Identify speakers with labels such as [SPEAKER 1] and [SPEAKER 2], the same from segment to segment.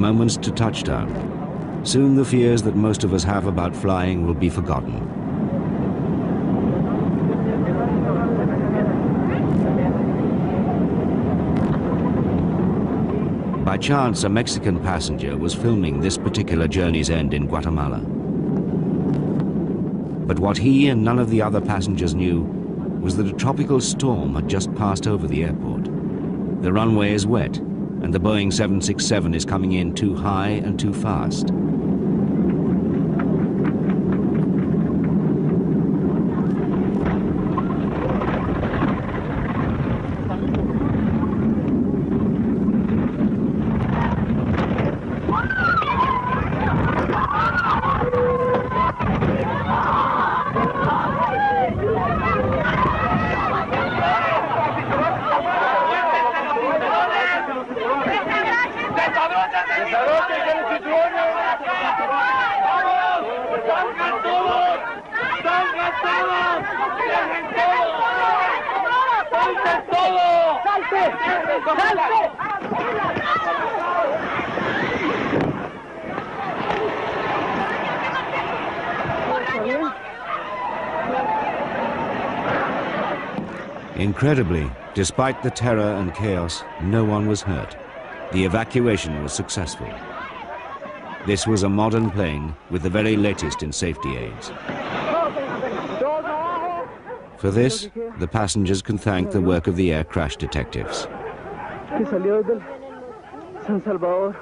[SPEAKER 1] moments to touchdown. Soon the fears that most of us have about flying will be forgotten. By chance, a Mexican passenger was filming this particular journey's end in Guatemala. But what he and none of the other passengers knew was that a tropical storm had just passed over the airport. The runway is wet, and the Boeing 767 is coming in too high and too fast. Incredibly, despite the terror and chaos, no one was hurt. The evacuation was successful. This was a modern plane with the very latest in safety aids. For this, the passengers can thank the work of the air crash detectives.
[SPEAKER 2] San Salvador.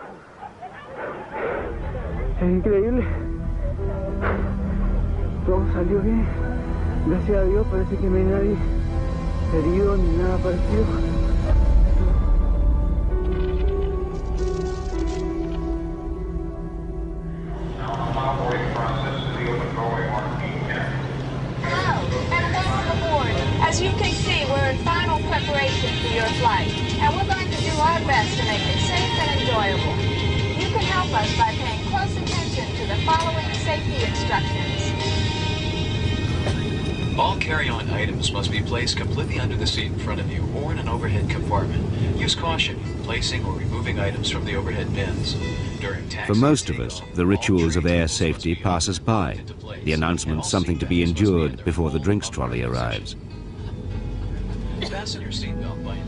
[SPEAKER 2] Es increíble. Todo salió bien. Gracias a Dios, parece que no hay nadie herido ni nada parecido.
[SPEAKER 3] As you can see, we're in final preparation for your flight, and we're going to do our best to make it safe and enjoyable. You can help us by paying close attention to the following safety instructions.
[SPEAKER 4] All carry-on items must be placed completely under the seat in front of you or in an overhead compartment. Use caution placing or removing items from the overhead bins.
[SPEAKER 1] For most of us, the rituals of air safety pass us by. The announcement something to be endured before the drinks trolley arrives.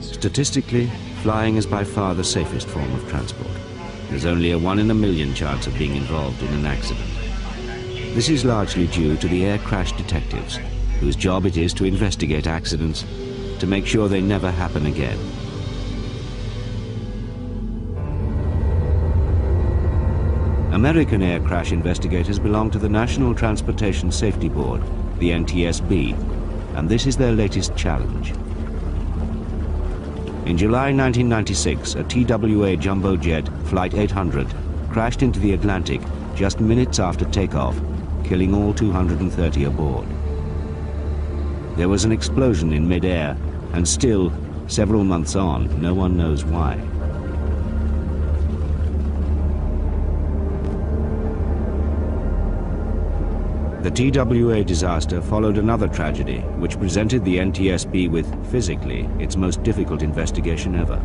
[SPEAKER 1] Statistically, flying is by far the safest form of transport. There's only a 1 in a million chance of being involved in an accident. This is largely due to the air crash detectives, whose job it is to investigate accidents to make sure they never happen again. American air crash investigators belong to the National Transportation Safety Board, the NTSB, and this is their latest challenge. In July 1996, a TWA jumbo jet, Flight 800, crashed into the Atlantic just minutes after takeoff, killing all 230 aboard. There was an explosion in mid-air, and still, several months on, no one knows why. The TWA disaster followed another tragedy, which presented the NTSB with, physically, its most difficult investigation ever.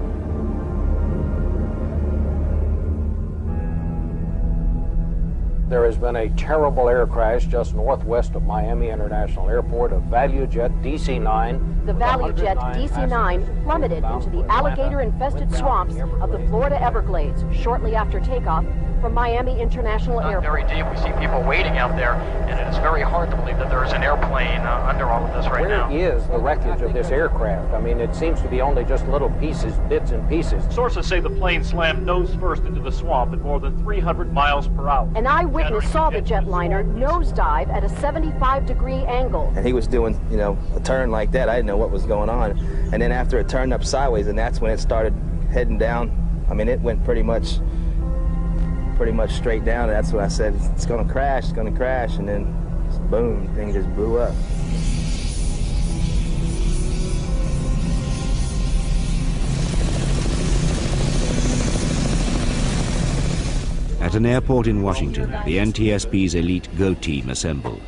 [SPEAKER 5] There has been a terrible air crash just northwest of Miami International Airport, a ValueJet DC-9.
[SPEAKER 6] The ValueJet DC-9 plummeted into the alligator-infested swamps of the Florida Everglades shortly after takeoff from Miami International Airport.
[SPEAKER 7] Very deep. We see people waiting out there, and it is very hard to believe that there is an airplane under all of this right now.
[SPEAKER 5] Where is the wreckage of this aircraft? I mean, it seems to be only just little pieces, bits and pieces.
[SPEAKER 7] Sources say the plane slammed nose first into the swamp at more than 300 miles per hour.
[SPEAKER 6] An eyewitness saw the jetliner nosedive at a 75-degree angle.
[SPEAKER 8] And he was doing, you know, a turn like that. I didn't know what was going on. And then after it turned up sideways, and that's when it started heading down. I mean, it went pretty much straight down. That's when I said, it's gonna crash, and then boom, thing just blew up.
[SPEAKER 1] At an airport in Washington, the NTSB's elite GO team assemble.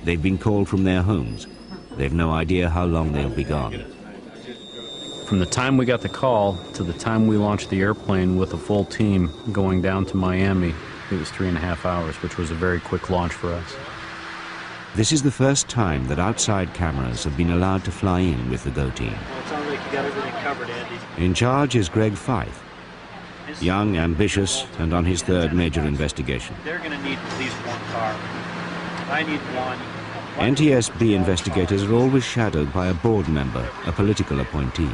[SPEAKER 1] They've been called from their homes. They've no idea how long they'll be gone.
[SPEAKER 9] From the time we got the call to the time we launched the airplane with a full team going down to Miami, it was 3.5 hours, which was a very quick launch for us.
[SPEAKER 1] This is the first time that outside cameras have been allowed to fly in with the GO team.
[SPEAKER 10] Well, it sounds like you got everything covered, Andy.
[SPEAKER 1] In charge is Greg Feith, young, ambitious, and on his third major investigation.
[SPEAKER 10] They're going to need at least one car. I need one.
[SPEAKER 1] NTSB investigators are always shadowed by a board member, a political appointee.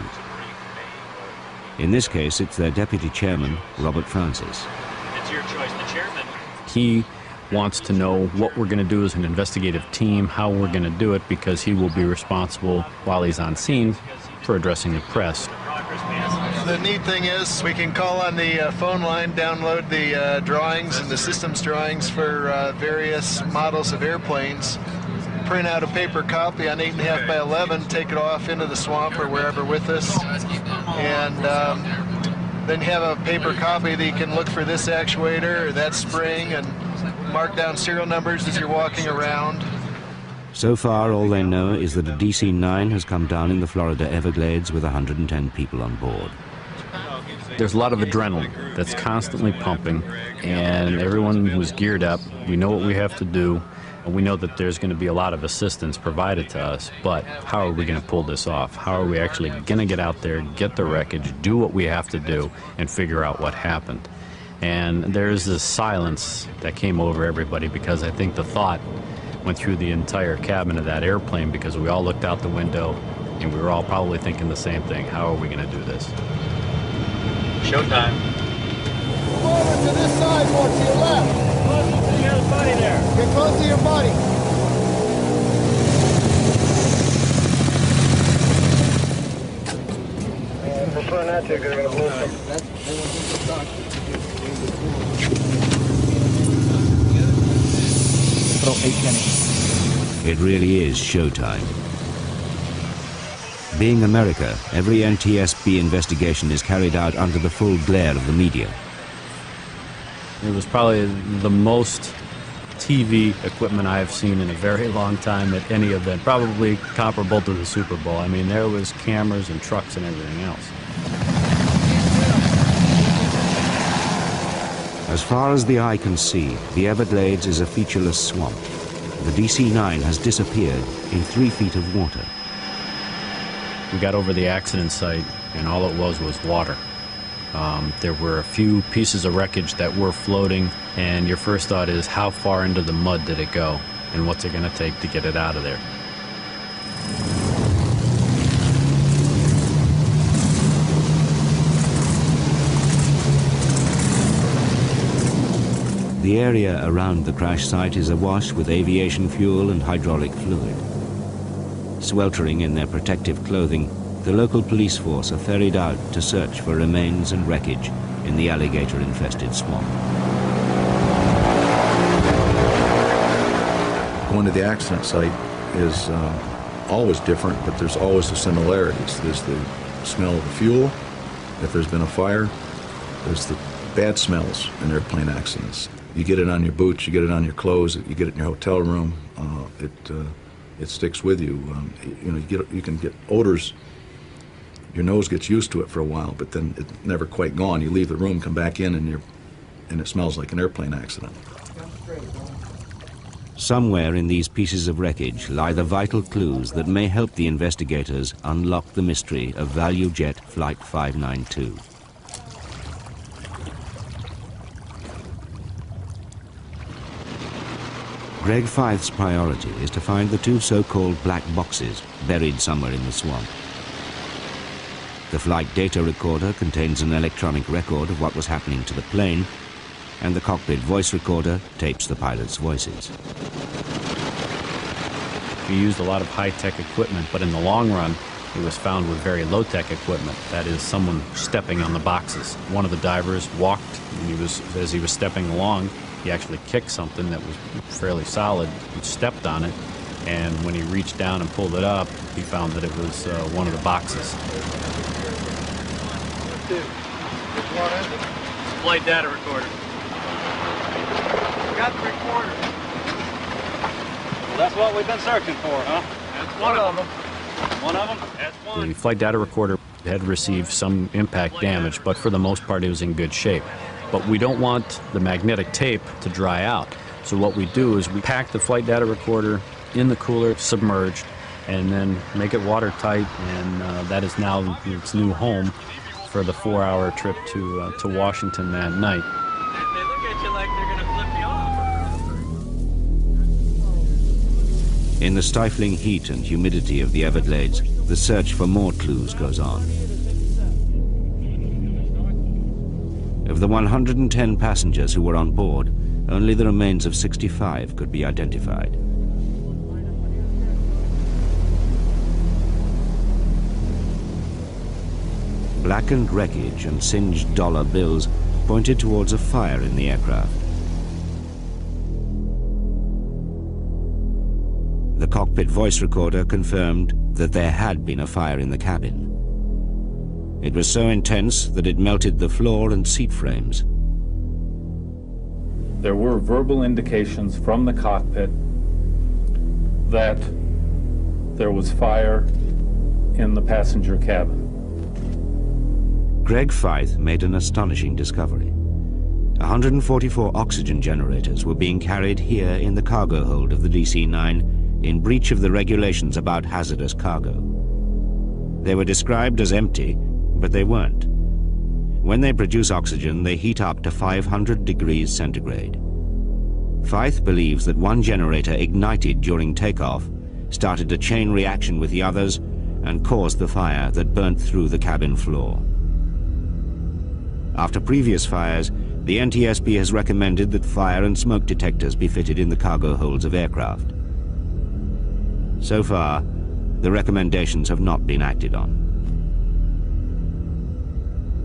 [SPEAKER 1] In this case, it's their deputy chairman, Robert Francis.
[SPEAKER 10] It's your choice, the chairman.
[SPEAKER 9] He wants to know what we're going to do as an investigative team, how we're going to do it, because he will be responsible while he's on scene for addressing the press.
[SPEAKER 11] The neat thing is we can call on the phone line, download the drawings and the systems drawings for various models of airplanes, print out a paper copy on 8.5 by 11, take it off into the swamp or wherever with us, and then have a paper copy that you can look for this actuator or that spring and mark down serial numbers as you're walking around.
[SPEAKER 1] So far, all they know is that a DC-9 has come down in the Florida Everglades with 110 people on board.
[SPEAKER 9] There's a lot of adrenaline that's constantly pumping, and everyone was geared up. We know what we have to do. We know that there's going to be a lot of assistance provided to us, but how are we going to pull this off? How are we actually going to get out there, get the wreckage, do what we have to do, and figure out what happened? And there's this silence that came over everybody, because I think the thought went through the entire cabin of that airplane, because we all looked out the window and we were all probably thinking the same thing. How are we going to do this?
[SPEAKER 10] Showtime.
[SPEAKER 11] Over to this side, more to your left.
[SPEAKER 10] Close to your body there.
[SPEAKER 11] Get close to your body. Prefer not to, because they're going to blow
[SPEAKER 1] It really is showtime. Being America, every NTSB investigation is carried out under the full glare of the media.
[SPEAKER 9] It was probably the most TV equipment I have seen in a very long time at any event, probably comparable to the Super Bowl. I mean, there was cameras and trucks and everything else.
[SPEAKER 1] As far as the eye can see, the Everglades is a featureless swamp. The DC-9 has disappeared in 3 feet of water.
[SPEAKER 9] We got over the accident site, and all it was water. There were a few pieces of wreckage that were floating, and your first thought is, how far into the mud did it go, and what's it going to take to get it out of there?
[SPEAKER 1] The area around the crash site is awash with aviation fuel and hydraulic fluid. Sweltering in their protective clothing, the local police force are ferried out to search for remains and wreckage in the alligator-infested swamp.
[SPEAKER 12] Going to the accident site is always different, but there's always the similarities. There's the smell of the fuel. If there's been a fire, there's the bad smells in airplane accidents. You get it on your boots, you get it on your clothes, you get it in your hotel room. It sticks with you. You can get odors. Your nose gets used to it for a while, but then it's never quite gone. You leave the room, come back in, and it smells like an airplane accident.
[SPEAKER 1] Somewhere in these pieces of wreckage lie the vital clues that may help the investigators unlock the mystery of ValueJet Flight 592. Greg Feith's priority is to find the 2 so-called black boxes buried somewhere in the swamp. The flight data recorder contains an electronic record of what was happening to the plane, and the cockpit voice recorder tapes the pilots' voices.
[SPEAKER 9] We used a lot of high-tech equipment, but in the long run, it was found with very low-tech equipment. That is, someone stepping on the boxes. One of the divers walked, and as he was stepping along, he actually kicked something that was fairly solid, and stepped on it, and when he reached down and pulled it up, he found that it was one of the boxes.
[SPEAKER 10] Flight data recorder. We got the recorder. Well, that's what we've been searching for, huh? That's one of them. One of them? That's one.
[SPEAKER 9] The flight data recorder It had received some impact damage, but for the most part it was in good shape. But we don't want the magnetic tape to dry out. So what we do is we pack the flight data recorder in the cooler, submerged, and then make it watertight, and that is now its new home for the 4-hour trip to Washington that night.
[SPEAKER 10] They look at you like they're going to flip you off.
[SPEAKER 1] In the stifling heat and humidity of the Everglades, the search for more clues goes on. Of the 110 passengers who were on board, only the remains of 65 could be identified. Blackened wreckage and singed dollar bills pointed towards a fire in the aircraft. The cockpit voice recorder confirmed that there had been a fire in the cabin. It was so intense that it melted the floor and seat frames.
[SPEAKER 13] There were verbal indications from the cockpit that there was fire in the passenger cabin.
[SPEAKER 1] Greg Feith made an astonishing discovery. 144 oxygen generators were being carried here in the cargo hold of the DC-9 in breach of the regulations about hazardous cargo. They were described as empty, but they weren't. When they produce oxygen, they heat up to 500 degrees centigrade. Feith believes that one generator ignited during takeoff, started a chain reaction with the others, and caused the fire that burnt through the cabin floor. After previous fires, the NTSB has recommended that fire and smoke detectors be fitted in the cargo holds of aircraft. So far, the recommendations have not been acted on.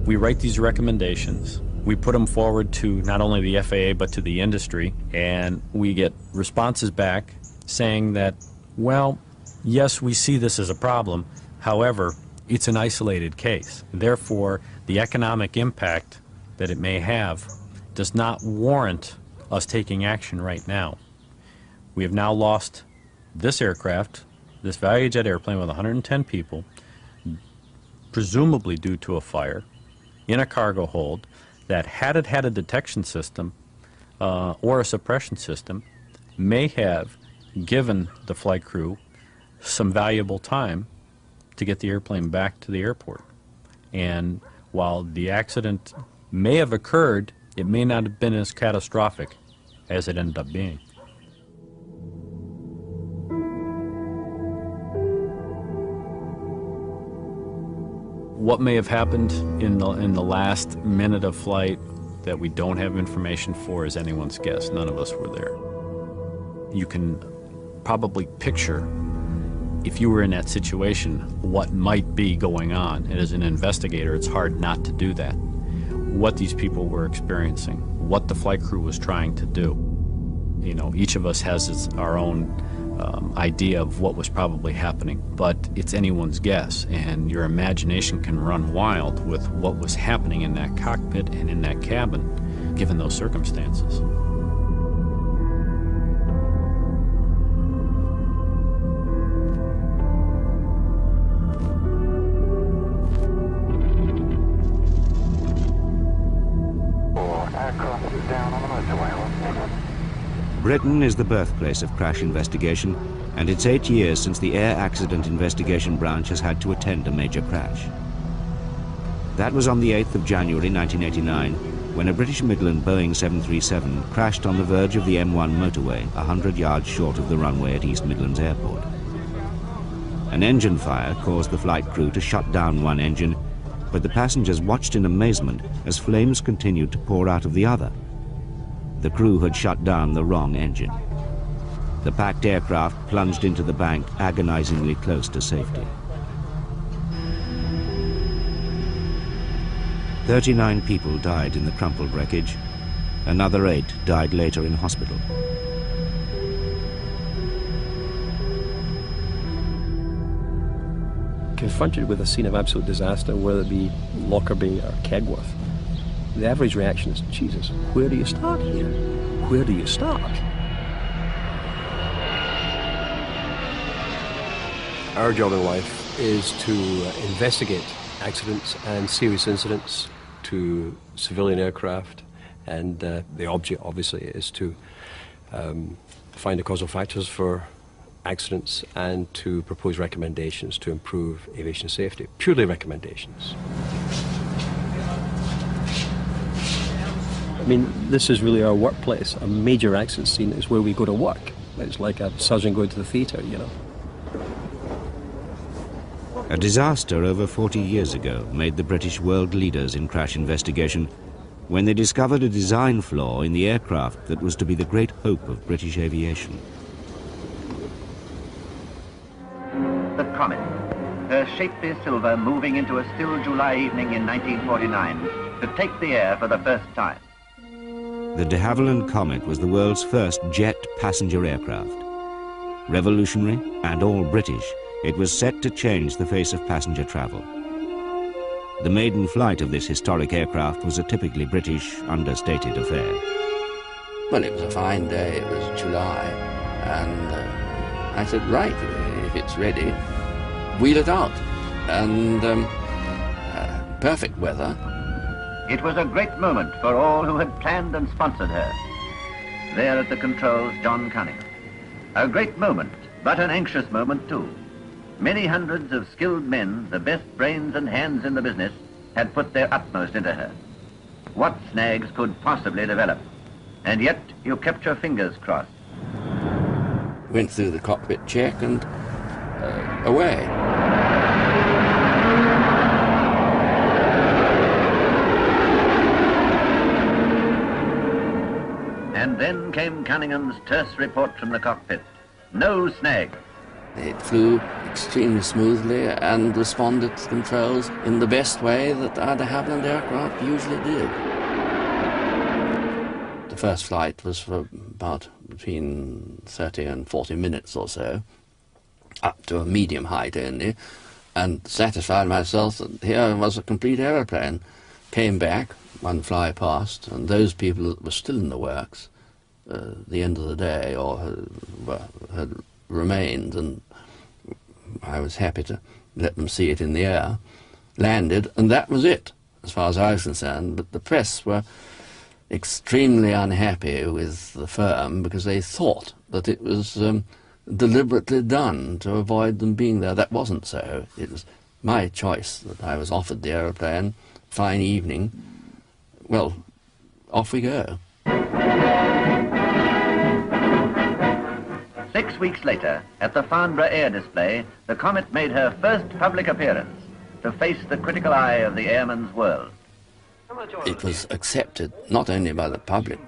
[SPEAKER 9] We write these recommendations. We put them forward to not only the FAA but to the industry, and we get responses back saying that, well, yes, we see this as a problem. However, it's an isolated case. Therefore, the economic impact that it may have does not warrant us taking action right now. We have now lost this aircraft, this ValueJet airplane with 110 people, presumably due to a fire, in a cargo hold that, had it had a detection system or a suppression system, may have given the flight crew some valuable time to get the airplane back to the airport. And while the accident may have occurred, it may not have been as catastrophic as it ended up being. What may have happened in the last minute of flight that we don't have information for is anyone's guess. None of us were there. You can probably picture, if you were in that situation, what might be going on. And as an investigator, it's hard not to do that. What these people were experiencing, what the flight crew was trying to do. You know, each of us has our own idea of what was probably happening, but it's anyone's guess, and your imagination can run wild with what was happening in that cockpit and in that cabin, given those circumstances.
[SPEAKER 1] Britain is the birthplace of crash investigation, and it's 8 years since the Air Accident Investigation Branch has had to attend a major crash. That was on the 8th of January 1989, when a British Midland Boeing 737 crashed on the verge of the M1 motorway, 100 yards short of the runway at East Midlands Airport. An engine fire caused the flight crew to shut down one engine, but the passengers watched in amazement as flames continued to pour out of the other. The crew had shut down the wrong engine. The packed aircraft plunged into the bank, agonizingly close to safety. 39 people died in the crumpled wreckage. Another 8 died later in hospital.
[SPEAKER 14] Confronted with a scene of absolute disaster, whether it be Lockerbie or Kegworth, the average reaction is, Jesus, where do you start here? Where do you start? Our job in life is to investigate accidents and serious incidents to civilian aircraft, and the object obviously is to find the causal factors for accidents and to propose recommendations to improve aviation safety. Purely recommendations. I mean, this is really our workplace. A major accident scene is where we go to work. It's like a surgeon going to the theatre, you know.
[SPEAKER 1] A disaster over 40 years ago made the British world leaders in crash investigation when they discovered a design flaw in the aircraft that was to be the great hope of British aviation.
[SPEAKER 15] The Comet, her shapely silver moving into a still July evening in 1949 to take the air for the first time.
[SPEAKER 1] The de Havilland Comet was the world's first jet passenger aircraft. Revolutionary and all British, it was set to change the face of passenger travel. The maiden flight of this historic aircraft was a typically British, understated affair.
[SPEAKER 16] Well, it was a fine day, it was July, and I said, right, if it's ready, wheel it out. And perfect weather.
[SPEAKER 15] It was a great moment for all who had planned and sponsored her. There at the controls, John Cunningham. A great moment, but an anxious moment too. Many hundreds of skilled men, the best brains and hands in the business, had put their utmost into her. What snags could possibly develop? And yet you kept your fingers crossed.
[SPEAKER 16] Went through the cockpit check and away.
[SPEAKER 15] And then came Cunningham's terse report from the cockpit. No snag.
[SPEAKER 16] It flew extremely smoothly and responded to controls in the best way that our de Havilland aircraft usually did. The first flight was for about between 30 and 40 minutes or so, up to a medium height only, and satisfied myself that here was a complete aeroplane. Came back, one fly past, and those people that were still in the works, the end of the day, or had remained, and I was happy to let them see it in the air, landed, and that was it, as far as I was concerned. But the press were extremely unhappy with the firm because they thought that it was deliberately done to avoid them being there. That wasn't so. It was my choice that I was offered the aeroplane. Fine evening. Well, off we go.
[SPEAKER 15] 6 weeks later, at the Farnborough Air Display, the Comet made her first public appearance to face the critical eye of the airman's world.
[SPEAKER 16] It was accepted not only by the public,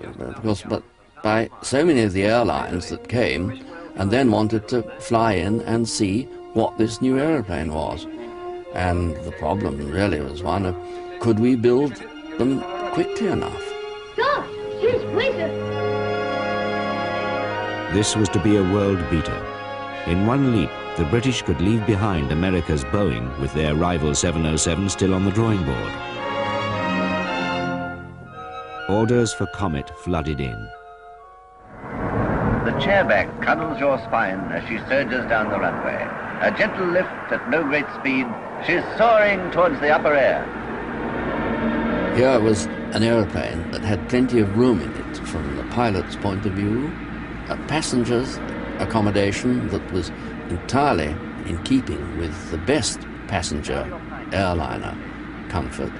[SPEAKER 16] but by so many of the airlines that came and then wanted to fly in and see what this new aeroplane was. And the problem really was one of, could we build them quickly enough?
[SPEAKER 17] Gosh, she's whizzing.
[SPEAKER 1] This was to be a world beater. In one leap, the British could leave behind America's Boeing with their rival 707 still on the drawing board. Orders for Comet flooded in.
[SPEAKER 15] The chairback cuddles your spine as she surges down the runway. A gentle lift at no great speed, she's soaring towards the upper air.
[SPEAKER 16] Here was an aeroplane that had plenty of room in it from the pilot's point of view, a passenger's accommodation that was entirely in keeping with the best passenger airliner comfort,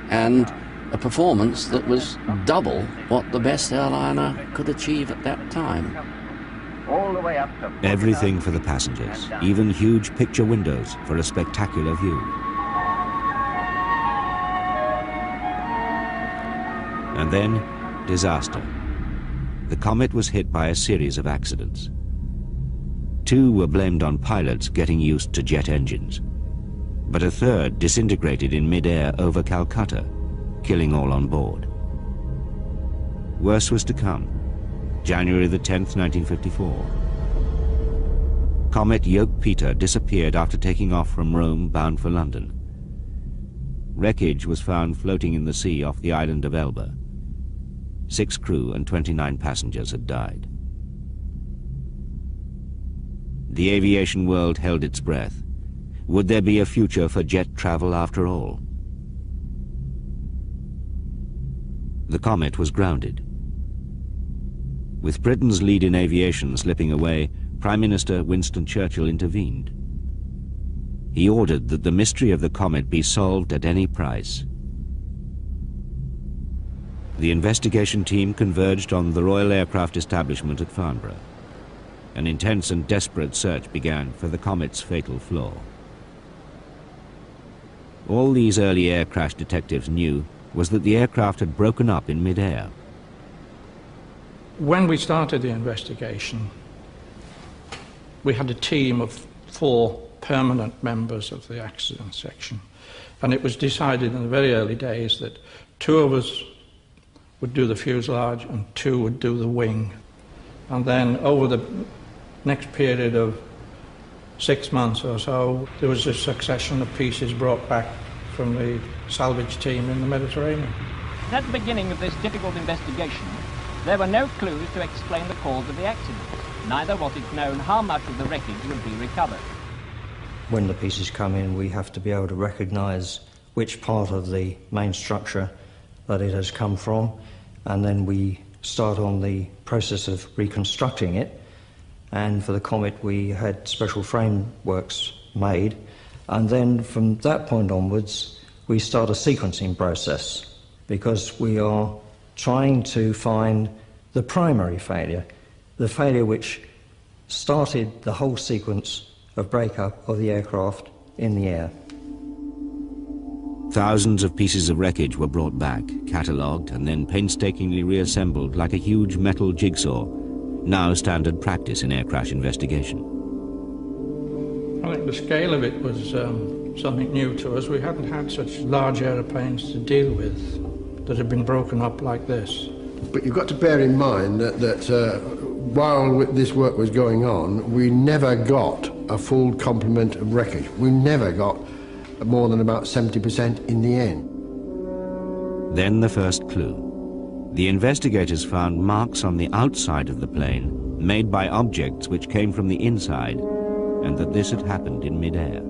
[SPEAKER 16] and a performance that was double what the best airliner could achieve at that time.
[SPEAKER 15] All the way up to
[SPEAKER 1] Everything for the passengers, even huge picture windows for a spectacular view. And then, disaster. The Comet was hit by a series of accidents. 2 were blamed on pilots getting used to jet engines, but a third disintegrated in mid-air over Calcutta, killing all on board. Worse was to come. January the 10th, 1954. Comet Yoke Peter disappeared after taking off from Rome bound for London. Wreckage was found floating in the sea off the island of Elba. 6 crew and 29 passengers had died. The aviation world held its breath. Would there be a future for jet travel after all? The Comet was grounded. With Britain's lead in aviation slipping away, Prime Minister Winston Churchill intervened. He ordered that the mystery of the comet be solved at any price. The investigation team converged on the Royal Aircraft Establishment at Farnborough. An intense and desperate search began for the comet's fatal flaw. All these early air crash detectives knew was that the aircraft had broken up in mid-air.
[SPEAKER 18] When we started the investigation, we had a team of 4 permanent members of the accident section, and it was decided in the very early days that 2 of us would do the fuselage and 2 would do the wing. And then over the next period of 6 months or so, there was a succession of pieces brought back from the salvage team in the Mediterranean.
[SPEAKER 19] At the beginning of this difficult investigation, there were no clues to explain the cause of the accident. Neither was it known how much of the wreckage would be recovered.
[SPEAKER 20] When the pieces come in, we have to be able to recognise which part of the main structure that it has come from, and then we start on the process of reconstructing it. And for the Comet, we had special frameworks made, and then from that point onwards, we start a sequencing process, because we are trying to find the primary failure, the failure which started the whole sequence of breakup of the aircraft in the air.
[SPEAKER 1] Thousands of pieces of wreckage were brought back, catalogued, and then painstakingly reassembled like a huge metal jigsaw, now standard practice in air crash investigation.
[SPEAKER 18] I think the scale of it was something new to us. We hadn't had such large aeroplanes to deal with that had been broken up like this.
[SPEAKER 21] But you've got to bear in mind that while this work was going on, we never got a full complement of wreckage. We never got more than about 70% in the end.
[SPEAKER 1] Then the first clue. The investigators found marks on the outside of the plane made by objects which came from the inside, and that this had happened in mid-air.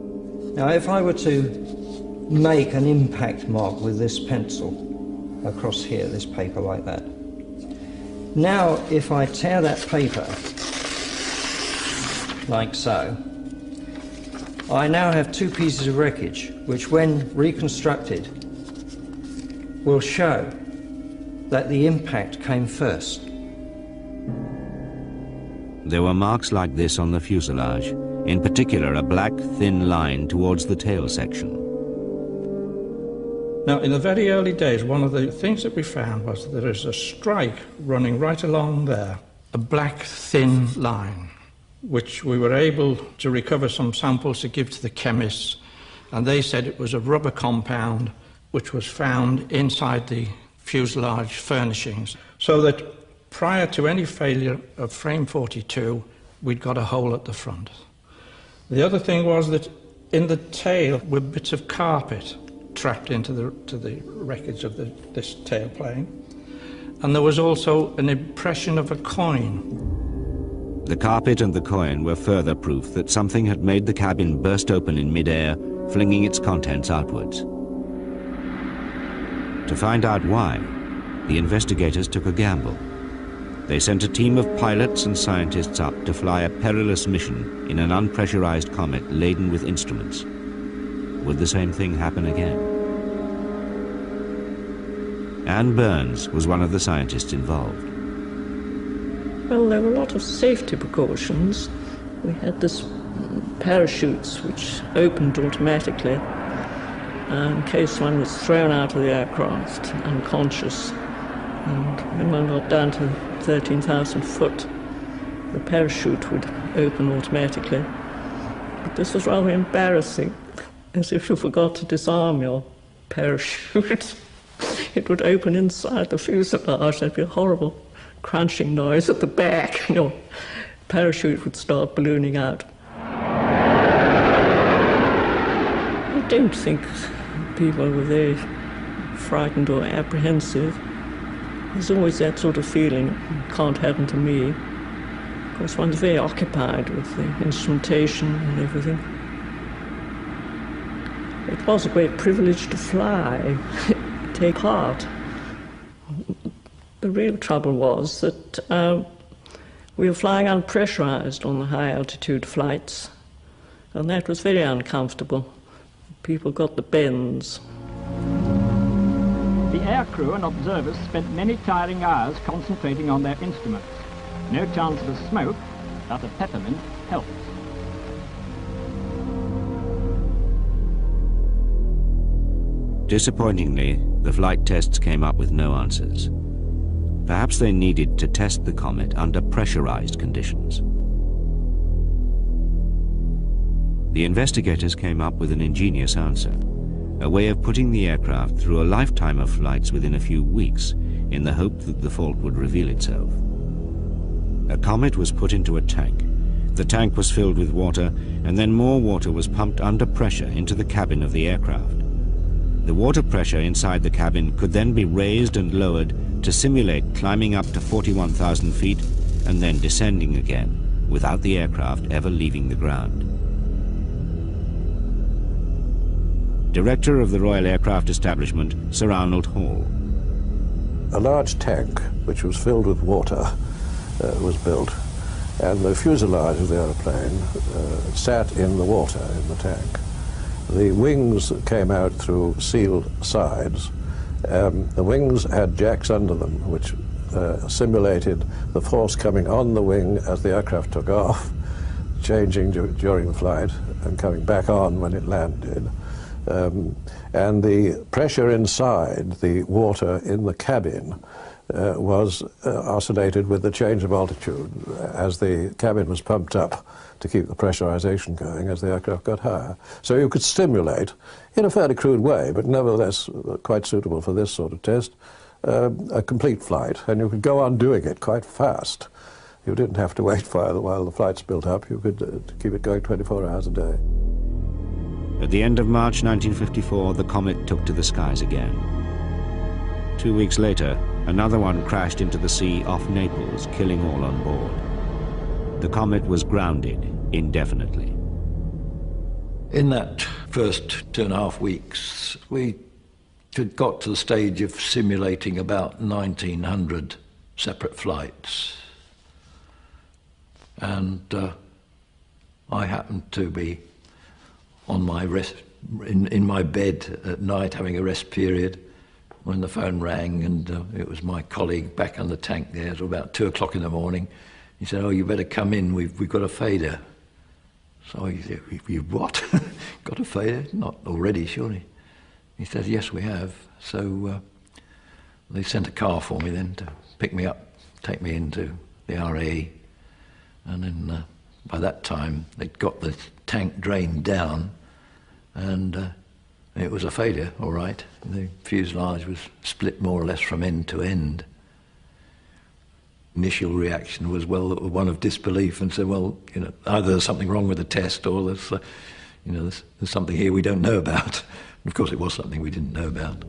[SPEAKER 20] Now, if I were to make an impact mark with this pencil across here, this paper like that, now if I tear that paper like so, I now have 2 pieces of wreckage which, when reconstructed, will show that the impact came first.
[SPEAKER 1] There were marks like this on the fuselage, in particular a black, thin line towards the tail section.
[SPEAKER 18] Now, in the very early days, one of the things that we found was that there is a strike running right along there, a black, thin line, which we were able to recover some samples to give to the chemists, and they said it was a rubber compound which was found inside the fuselage furnishings, so that prior to any failure of frame 42, we'd got a hole at the front. The other thing was that in the tail were bits of carpet trapped into the wreckage of this tailplane, and there was also an impression of a coin.
[SPEAKER 1] The carpet and the coin were further proof that something had made the cabin burst open in mid-air, flinging its contents outwards. To find out why, the investigators took a gamble. They sent a team of pilots and scientists up to fly a perilous mission in an unpressurized comet laden with instruments. Would the same thing happen again? Anne Burns was one of the scientists involved.
[SPEAKER 22] Well, there were a lot of safety precautions. We had this parachutes which opened automatically in case one was thrown out of the aircraft unconscious. And when one got down to 13,000 foot, the parachute would open automatically. But this was rather embarrassing, as if you forgot to disarm your parachute. It would open inside the fuselage. There'd be a horrible crunching noise at the back. Your parachute would start ballooning out. I don't think people were very frightened or apprehensive. There's always that sort of feeling, it can't happen to me. Of course, one's very occupied with the instrumentation and everything. It was a great privilege to fly, take part. The real trouble was that we were flying unpressurized on the high altitude flights, and that was very uncomfortable. People got the bends.
[SPEAKER 19] The aircrew and observers spent many tiring hours concentrating on their instruments. No chance of a smoke, but a peppermint helped.
[SPEAKER 1] Disappointingly, the flight tests came up with no answers. Perhaps they needed to test the comet under pressurized conditions. The investigators came up with an ingenious answer, a way of putting the aircraft through a lifetime of flights within a few weeks in the hope that the fault would reveal itself. A comet was put into a tank. The tank was filled with water, and then more water was pumped under pressure into the cabin of the aircraft. The water pressure inside the cabin could then be raised and lowered to simulate climbing up to 41,000 feet and then descending again, without the aircraft ever leaving the ground. Director of the Royal Aircraft Establishment, Sir Arnold Hall.
[SPEAKER 2] A large tank, which was filled with water, was built, and the fuselage of the aeroplane sat in the water in the tank. The wings came out through sealed sides. The wings had jacks under them, which simulated the force coming on the wing as the aircraft took off, changing during the flight and coming back on when it landed. And the pressure inside the water in the cabin was oscillated with the change of altitude as the cabin was pumped up to keep the pressurization going as the aircraft got higher. So you could stimulate, in a fairly crude way, but nevertheless quite suitable for this sort of test, a complete flight, and you could go on doing it quite fast. You didn't have to wait while the flight's built up. You could keep it going 24 hours a day.
[SPEAKER 1] At the end of March 1954, the comet took to the skies again. 2 weeks later, another one crashed into the sea off Naples, killing all on board. The comet was grounded indefinitely.
[SPEAKER 3] In that first 2.5 weeks, we had got to the stage of simulating about 1,900 separate flights. And I happened to be on my in my bed at night having a rest period when the phone rang, and it was my colleague back on the tank there. It was about 2 o'clock in the morning. He said, "Oh, you better come in, we've got a failure." So he said, "You what? Got a failure? Not already, surely?" He said, "Yes, we have." So they sent a car for me then to pick me up, take me into the RAE. And then by that time, they'd got the tank drained down, and it was a failure, all right. The fuselage was split more or less from end to end. Initial reaction was, well, one of disbelief, and said, well, either there's something wrong with the test, or there's, there's something here we don't know about. And of course, it was something we didn't know about.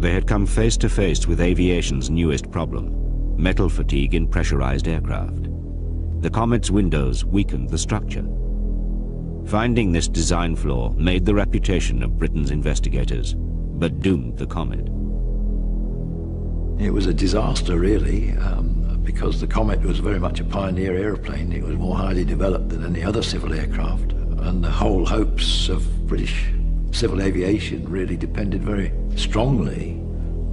[SPEAKER 1] They had come face to face with aviation's newest problem: metal fatigue in pressurized aircraft. The comet's windows weakened the structure. Finding this design flaw made the reputation of Britain's investigators, but doomed the comet.
[SPEAKER 3] It was a disaster, really, because the Comet was very much a pioneer aeroplane. It was more highly developed than any other civil aircraft, and the whole hopes of British civil aviation really depended very strongly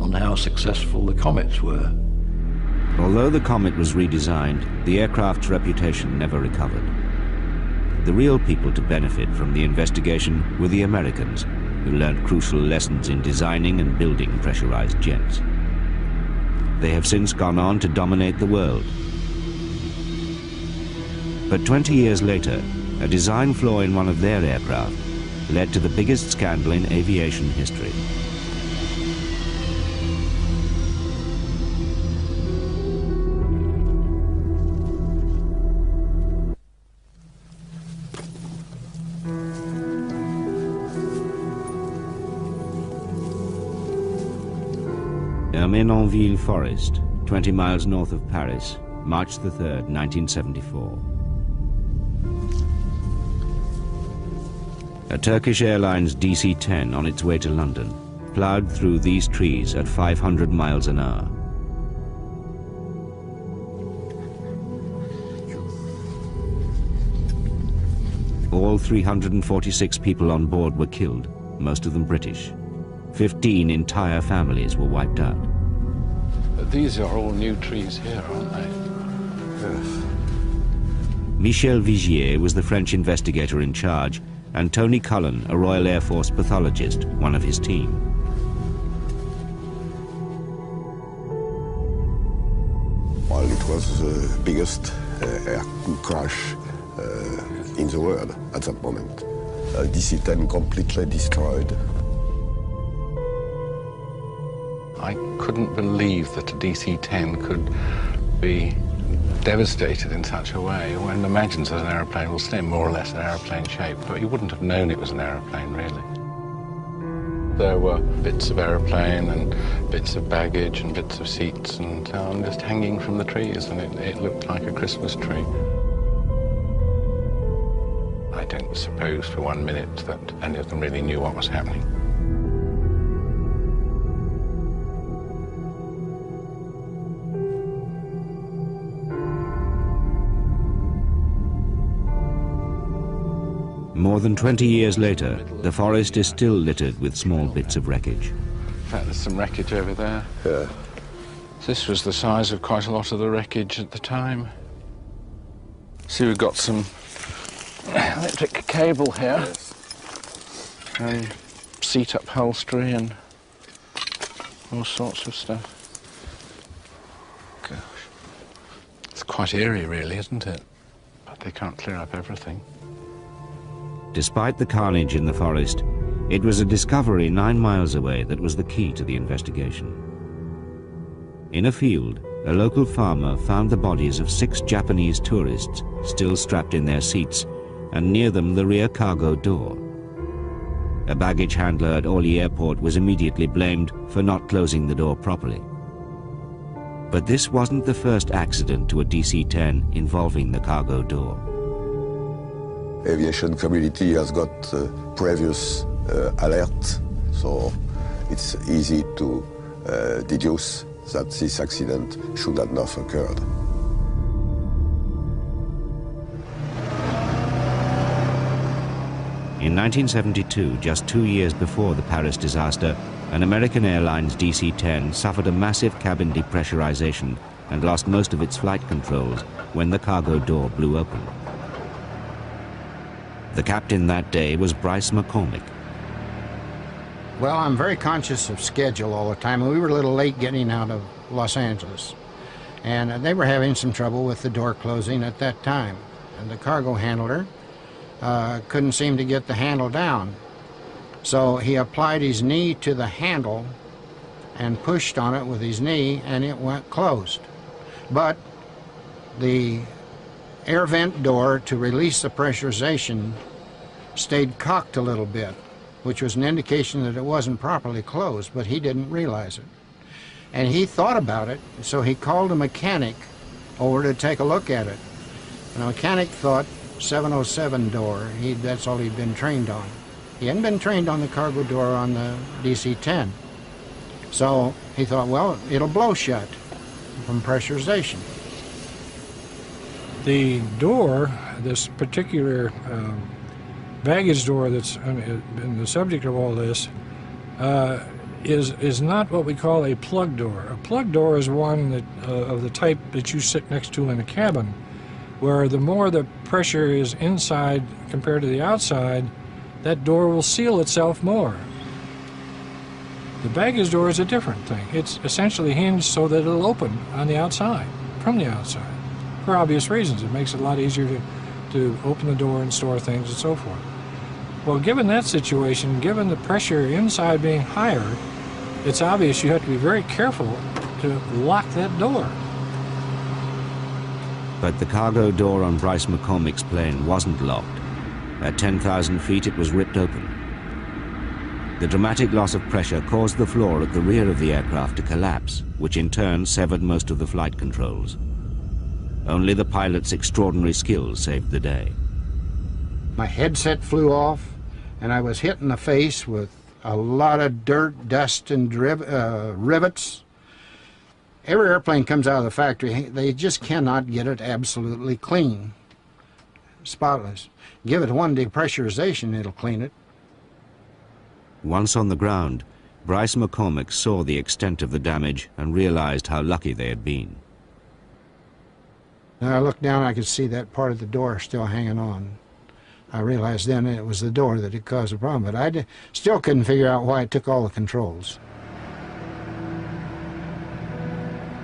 [SPEAKER 3] on how successful the Comets were.
[SPEAKER 1] Although the Comet was redesigned, the aircraft's reputation never recovered. The real people to benefit from the investigation were the Americans, who learned crucial lessons in designing and building pressurized jets. They have since gone on to dominate the world. But 20 years later, a design flaw in one of their aircraft led to the biggest scandal in aviation history. Ermenonville Forest, 20 miles north of Paris, March the 3rd, 1974. A Turkish Airlines DC-10 on its way to London ploughed through these trees at 500 miles an hour. All 346 people on board were killed, most of them British. 15 entire families were wiped out.
[SPEAKER 4] These are all new trees here, aren't they?
[SPEAKER 2] Yes.
[SPEAKER 1] Michel Vigier was the French investigator in charge, and Tony Cullen, a Royal Air Force pathologist, one of his team.
[SPEAKER 5] Well, it was the biggest air crash in the world at that moment. DC-10 completely destroyed.
[SPEAKER 4] I couldn't believe that a DC-10 could be devastated in such a way. One imagines that an aeroplane will stay more or less an aeroplane shape, but you wouldn't have known it was an aeroplane, really. There were bits of aeroplane and bits of baggage and bits of seats and so on just hanging from the trees, and it looked like a Christmas tree. I don't suppose for 1 minute that any of them really knew what was happening.
[SPEAKER 1] More than 20 years later, the forest is still littered with small bits of wreckage.
[SPEAKER 4] In fact, there's some wreckage over there.
[SPEAKER 5] Yeah.
[SPEAKER 4] This was the size of quite a lot of the wreckage at the time. See, we've got some electric cable here, and seat upholstery and all sorts of stuff. Gosh. It's quite eerie, really, isn't it? But they can't clear up everything.
[SPEAKER 1] Despite the carnage in the forest, it was a discovery 9 miles away that was the key to the investigation. In a field, a local farmer found the bodies of 6 Japanese tourists still strapped in their seats, and near them the rear cargo door. A baggage handler at Orly Airport was immediately blamed for not closing the door properly. But this wasn't the first accident to a DC-10 involving the cargo door.
[SPEAKER 5] Aviation community has got previous alert, so it's easy to deduce that this accident should not have occurred.
[SPEAKER 1] In 1972, just 2 years before the Paris disaster, an American Airlines DC-10 suffered a massive cabin depressurization and lost most of its flight controls when the cargo door blew open. The captain that day was Bryce McCormick.
[SPEAKER 23] Well, I'm very conscious of schedule all the time. We were a little late getting out of Los Angeles, and they were having some trouble with the door closing at that time. And the cargo handler couldn't seem to get the handle down. So he applied his knee to the handle and pushed on it with his knee, and it went closed. But the air vent door to release the pressurization stayed cocked a little bit, which was an indication that it wasn't properly closed, but he didn't realize it. And he thought about it, so he called a mechanic over to take a look at it. And the mechanic thought 707 door, that's all he'd been trained on. He hadn't been trained on the cargo door on the DC-10. So he thought, well, it'll blow shut from pressurization.
[SPEAKER 24] The door, this particular baggage door that's been the subject of all this, is not what we call a plug door. A plug door is one that, of the type that you sit next to in a cabin, where the more the pressure is inside compared to the outside, that door will seal itself more. The baggage door is a different thing. It's essentially hinged so that it'll open on the outside, from the outside, for obvious reasons. It makes it a lot easier to open the door and store things and so forth. Well, given that situation, given the pressure inside being higher, it's obvious you have to be very careful to lock that door.
[SPEAKER 1] But the cargo door on Bryce McCormick's plane wasn't locked. At 10,000 feet, it was ripped open. The dramatic loss of pressure caused the floor at the rear of the aircraft to collapse, which in turn severed most of the flight controls. Only the pilot's extraordinary skill saved the day.
[SPEAKER 23] My headset flew off, and I was hit in the face with a lot of dirt, dust, and rivets. Every airplane comes out of the factory, they just cannot get it absolutely clean, spotless. Give it one depressurization, it'll clean it.
[SPEAKER 1] Once on the ground, Bryce McCormick saw the extent of the damage and realized how lucky they had been.
[SPEAKER 23] Now I looked down, I could see that part of the door still hanging on. I realized then it was the door that had caused the problem, but I still couldn't figure out why it took all the controls.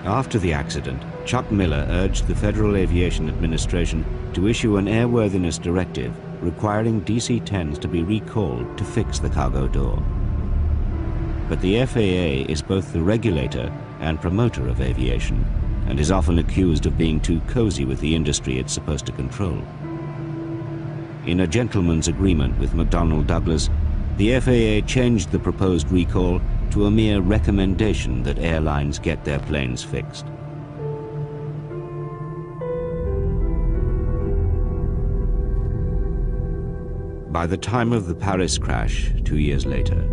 [SPEAKER 1] After the accident, Chuck Miller urged the Federal Aviation Administration to issue an airworthiness directive requiring DC-10s to be recalled to fix the cargo door. But the FAA is both the regulator and promoter of aviation, and is often accused of being too cozy with the industry it's supposed to control. In a gentleman's agreement with McDonnell Douglas, the FAA changed the proposed recall to a mere recommendation that airlines get their planes fixed. By the time of the Paris crash, 2 years later,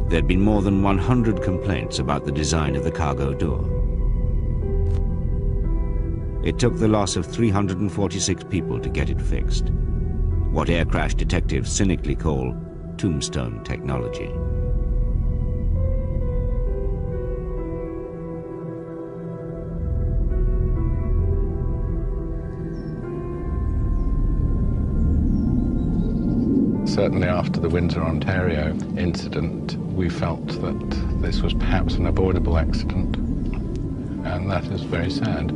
[SPEAKER 1] there'd been more than 100 complaints about the design of the cargo door. It took the loss of 346 people to get it fixed, what air crash detectives cynically call tombstone technology.
[SPEAKER 4] Certainly after the Windsor, Ontario incident, we felt that this was perhaps an avoidable accident, and that is very sad,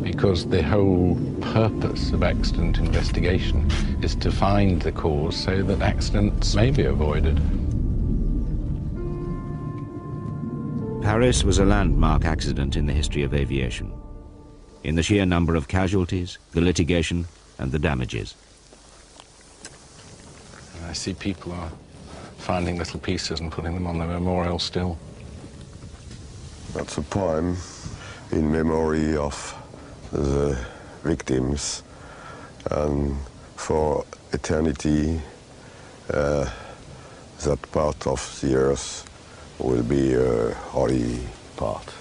[SPEAKER 4] because the whole purpose of accident investigation is to find the cause so that accidents may be avoided.
[SPEAKER 1] Paris was a landmark accident in the history of aviation, in the sheer number of casualties, the litigation, and the damages.
[SPEAKER 4] I see people are finding little pieces and putting them on the memorial still.
[SPEAKER 5] That's a poem in memory of the victims, and for eternity that part of the earth will be a holy part.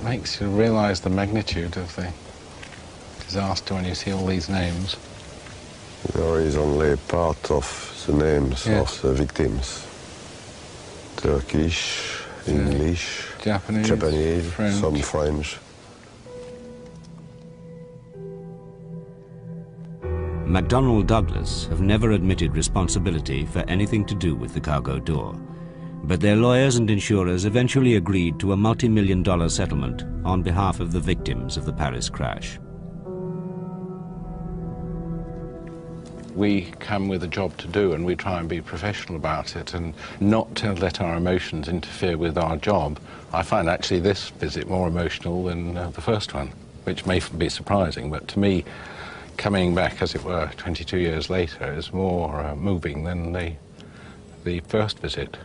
[SPEAKER 4] Makes you realize the magnitude of the disaster when you see all these names.
[SPEAKER 5] There is only part of the names of the victims. Turkish, English, Japanese,
[SPEAKER 4] French.
[SPEAKER 5] Some French.
[SPEAKER 1] McDonnell Douglas have never admitted responsibility for anything to do with the cargo door, but their lawyers and insurers eventually agreed to a multi-million-dollar settlement on behalf of the victims of the Paris crash.
[SPEAKER 4] We come with a job to do, and we try and be professional about it and not to let our emotions interfere with our job. I find actually this visit more emotional than the first one, which may be surprising, but to me, coming back, as it were, 22 years later is more moving than the first visit,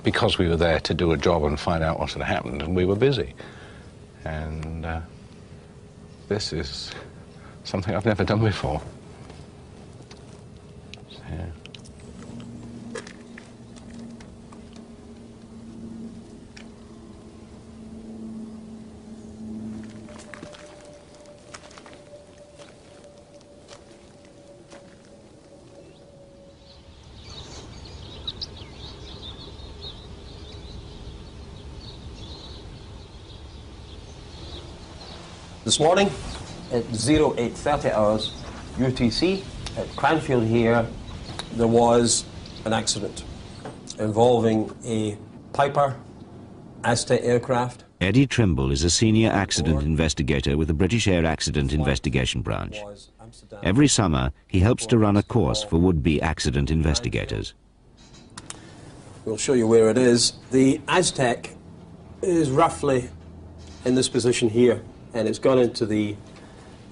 [SPEAKER 4] because we were there to do a job and find out what had happened, and we were busy. And this is something I've never done before. Yeah.
[SPEAKER 6] This morning at 08:30 hours UTC at Cranfield here, there was an accident involving a Piper Aztec aircraft.
[SPEAKER 1] Eddie Trimble is a senior accident investigator with the British Air Accident Investigation Branch. Every summer, he helps to run a course for would-be accident investigators.
[SPEAKER 6] We'll show you where it is. The Aztec is roughly in this position here, and it's gone into the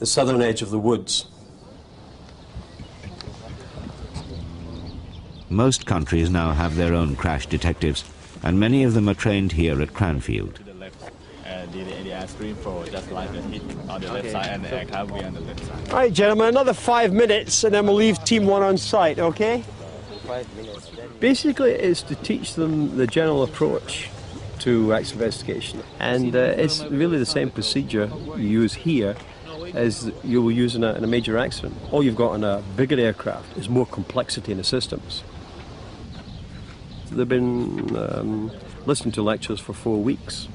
[SPEAKER 6] southern edge of the woods.
[SPEAKER 1] Most countries now have their own crash detectives, and many of them are trained here at Cranfield.
[SPEAKER 7] The ice cream for just like the hit on the left side and the aircraft will be on the left side.
[SPEAKER 6] All right, gentlemen, another 5 minutes and then we'll leave Team 1 on site, okay?
[SPEAKER 14] 5 minutes. Basically, it's to teach them the general approach to accident investigation. And it's really the same procedure you use here as you will use in a major accident. All you've got in a bigger aircraft is more complexity in the systems. They've been listening to lectures for 4 weeks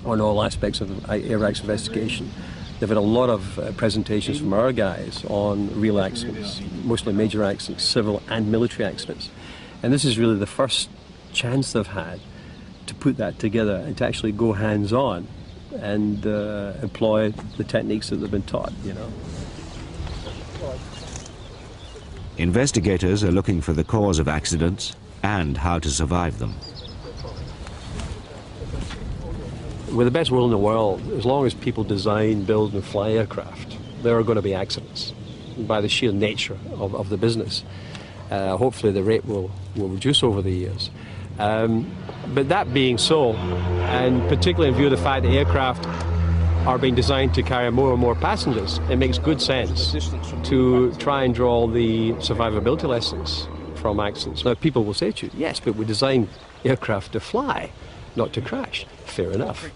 [SPEAKER 14] on all aspects of air accident investigation. They've had a lot of presentations from our guys on real accidents, mostly major accidents, civil and military accidents. And this is really the first chance they've had to put that together and to actually go hands-on and employ the techniques that they've been taught, you know.
[SPEAKER 1] Investigators are looking for the cause of accidents and how to survive them.
[SPEAKER 14] We're the best will in the world. As long as people design, build and fly aircraft, there are going to be accidents by the sheer nature of the business. Hopefully the rate will reduce over the years. But that being so, and particularly in view of the fact that aircraft are being designed to carry more and more passengers, it makes good sense to try and draw the survivability lessons from accidents. Now people will say to you, yes, but we design aircraft to fly, not to crash. Fair enough.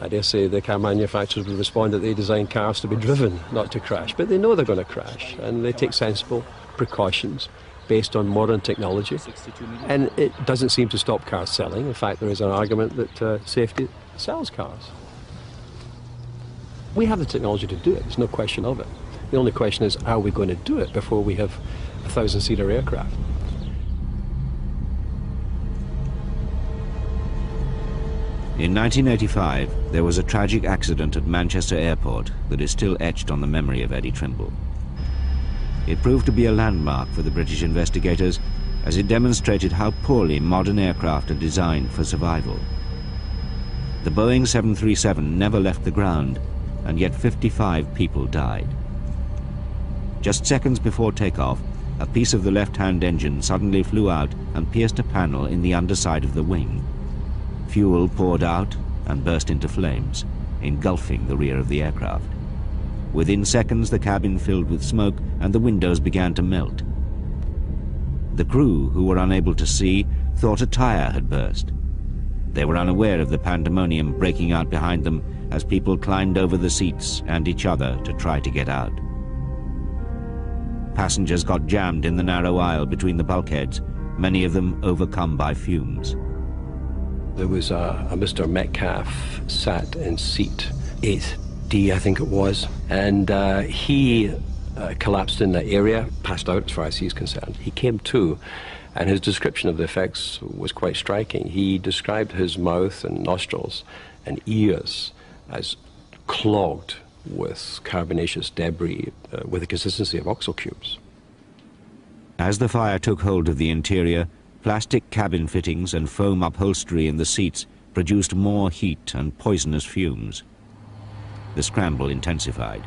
[SPEAKER 14] I dare say the car manufacturers will respond that they design cars to be driven, not to crash. But they know they're going to crash, and they take sensible precautions based on modern technology. And it doesn't seem to stop cars selling. In fact, there is an argument that safety sells cars. We have the technology to do it. There's no question of it. The only question is, are we going to do it before we have a 1,000-seater aircraft?
[SPEAKER 1] In 1985, there was a tragic accident at Manchester Airport that is still etched on the memory of Eddie Trimble. It proved to be a landmark for the British investigators as it demonstrated how poorly modern aircraft are designed for survival. The Boeing 737 never left the ground, and yet 55 people died. Just seconds before takeoff, a piece of the left-hand engine suddenly flew out and pierced a panel in the underside of the wing. Fuel poured out and burst into flames, engulfing the rear of the aircraft. Within seconds, the cabin filled with smoke and the windows began to melt. The crew, who were unable to see, thought a tire had burst. They were unaware of the pandemonium breaking out behind them as people climbed over the seats and each other to try to get out. Passengers got jammed in the narrow aisle between the bulkheads, many of them overcome by fumes.
[SPEAKER 14] There was a Mr. Metcalf sat in seat 8D, I think it was, and he collapsed in that area, passed out as far as he's concerned. He came to, and his description of the effects was quite striking. He described his mouth and nostrils and ears as clogged with carbonaceous debris with the consistency of oxo cubes.
[SPEAKER 1] As the fire took hold of the interior, plastic cabin fittings and foam upholstery in the seats produced more heat and poisonous fumes. The scramble intensified.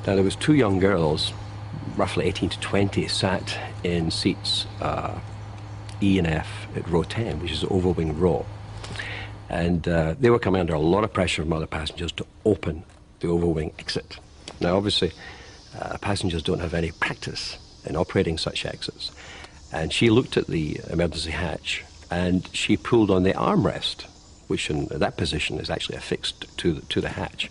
[SPEAKER 14] Now there was 2 young girls, roughly 18 to 20, sat in seats E and F at row 10, which is the overwing row. And they were coming under a lot of pressure from other passengers to open the overwing exit. Now obviously passengers don't have any practice in operating such exits. And she looked at the emergency hatch and she pulled on the armrest, which in that position is actually affixed to the hatch,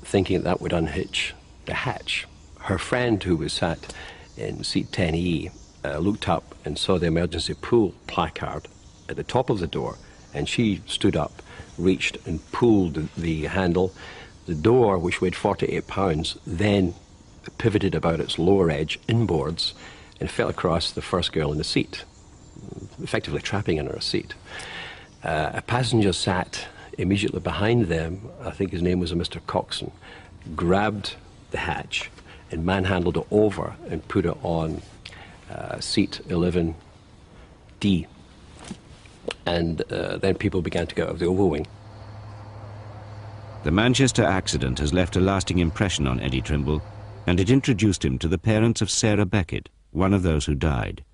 [SPEAKER 14] thinking that would unhitch the hatch. Her friend, who was sat in seat 10E, looked up and saw the emergency pull placard at the top of the door, and she stood up, reached and pulled the handle. The door, which weighed 48 pounds, then pivoted about its lower edge inboards and fell across the first girl in the seat, effectively trapping her in her seat. A passenger sat immediately behind them, I think his name was a Mr. Coxon, grabbed the hatch and manhandled it over and put it on seat 11D. And then people began to get out of the overwing.
[SPEAKER 1] The Manchester accident has left a lasting impression on Eddie Trimble, and it introduced him to the parents of Sarah Beckett, one of those who died.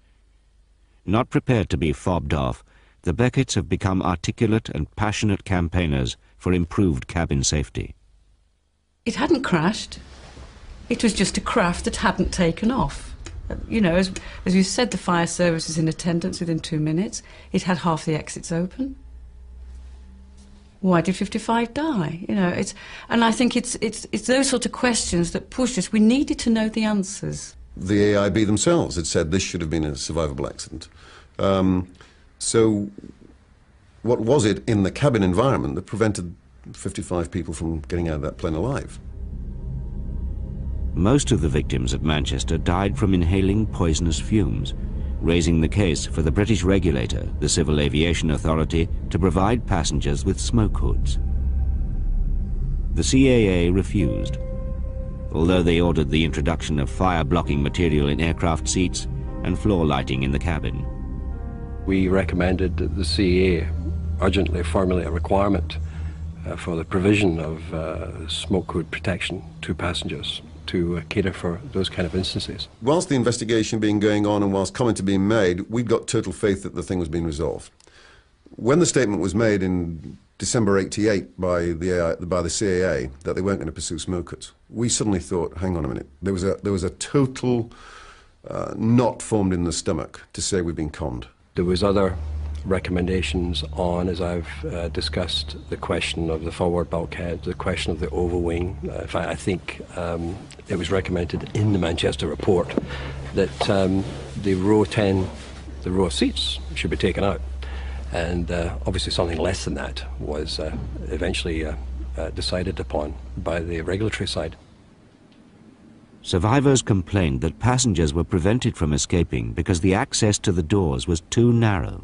[SPEAKER 1] Not prepared to be fobbed off, the Becketts have become articulate and passionate campaigners for improved cabin safety.
[SPEAKER 8] It hadn't crashed. It was just a craft that hadn't taken off. You know, as you said, the fire service was in attendance within 2 minutes. It had half the exits open. Why did 55 die? You know, and I think it's those sort of questions that push us. We needed to know the answers.
[SPEAKER 10] The AIB themselves had said this should have been a survivable accident. So what was it in the cabin environment that prevented 55 people from getting out of that plane alive?
[SPEAKER 1] Most of the victims at Manchester died from inhaling poisonous fumes, raising the case for the British regulator, the Civil Aviation Authority, to provide passengers with smoke hoods. The CAA refused, although they ordered the introduction of fire-blocking material in aircraft seats and floor lighting in the cabin.
[SPEAKER 14] We recommended that the CAA urgently formulate a requirement for the provision of smoke hood protection to passengers to cater for those kind of instances.
[SPEAKER 10] Whilst the investigation being going on and whilst comments being made, we'd got total faith that the thing was being resolved. When the statement was made in December '88 by the CAA that they weren't going to pursue smoke hoods, we suddenly thought, hang on a minute, there was a total knot formed in the stomach to say we've been conned.
[SPEAKER 14] There was other recommendations on, as I've discussed, the question of the forward bulkhead, the question of the oval wing. In fact, I think it was recommended in the Manchester report that the row 10, the row of seats, should be taken out. And obviously something less than that was eventually decided upon by the regulatory side.
[SPEAKER 1] Survivors complained that passengers were prevented from escaping because the access to the doors was too narrow.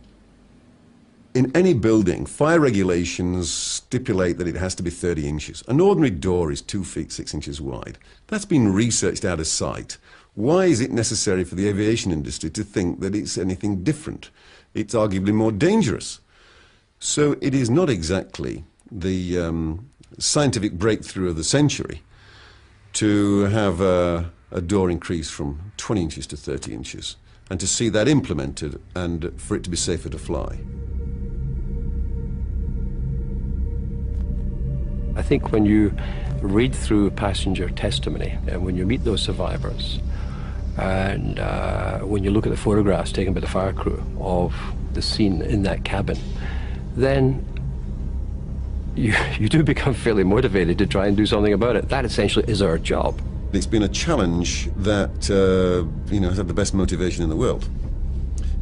[SPEAKER 10] In any building, fire regulations stipulate that it has to be 30 inches. An ordinary door is 2 feet 6 inches wide. That's been researched out of sight. Why is it necessary for the aviation industry to think that it's anything different? It's arguably more dangerous. So it is not exactly the scientific breakthrough of the century to have a door increase from 20 inches to 30 inches and to see that implemented and for it to be safer to fly.
[SPEAKER 14] I think when you read through passenger testimony and when you meet those survivors and when you look at the photographs taken by the fire crew of the scene in that cabin, then you do become fairly motivated to try and do something about it. That essentially is our job.
[SPEAKER 10] It's been a challenge that has had the best motivation in the world.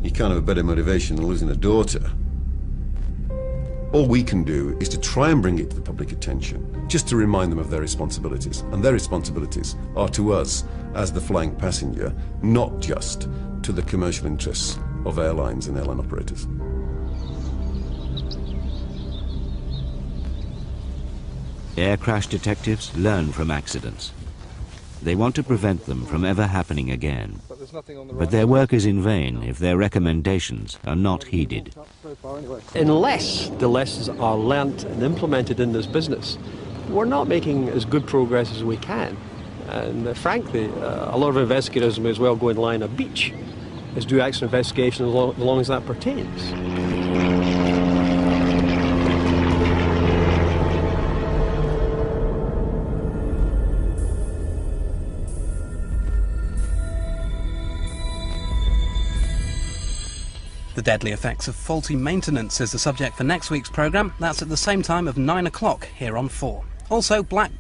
[SPEAKER 10] You can't have a better motivation than losing a daughter. All we can do is to try and bring it to the public attention, just to remind them of their responsibilities. And their responsibilities are to us as the flying passenger, not just to the commercial interests of airlines and airline operators.
[SPEAKER 1] Air crash detectives learn from accidents. They want to prevent them from ever happening again. But their work is in vain if their recommendations are not heeded.
[SPEAKER 14] Unless the lessons are learnt and implemented in this business, we're not making as good progress as we can. And frankly, a lot of investigators may as well go and lie on a beach as do accident investigation as long as that pertains.
[SPEAKER 11] The deadly effects of faulty maintenance is the subject for next week's programme. That's at the same time of 9 o'clock here on 4. Also, Black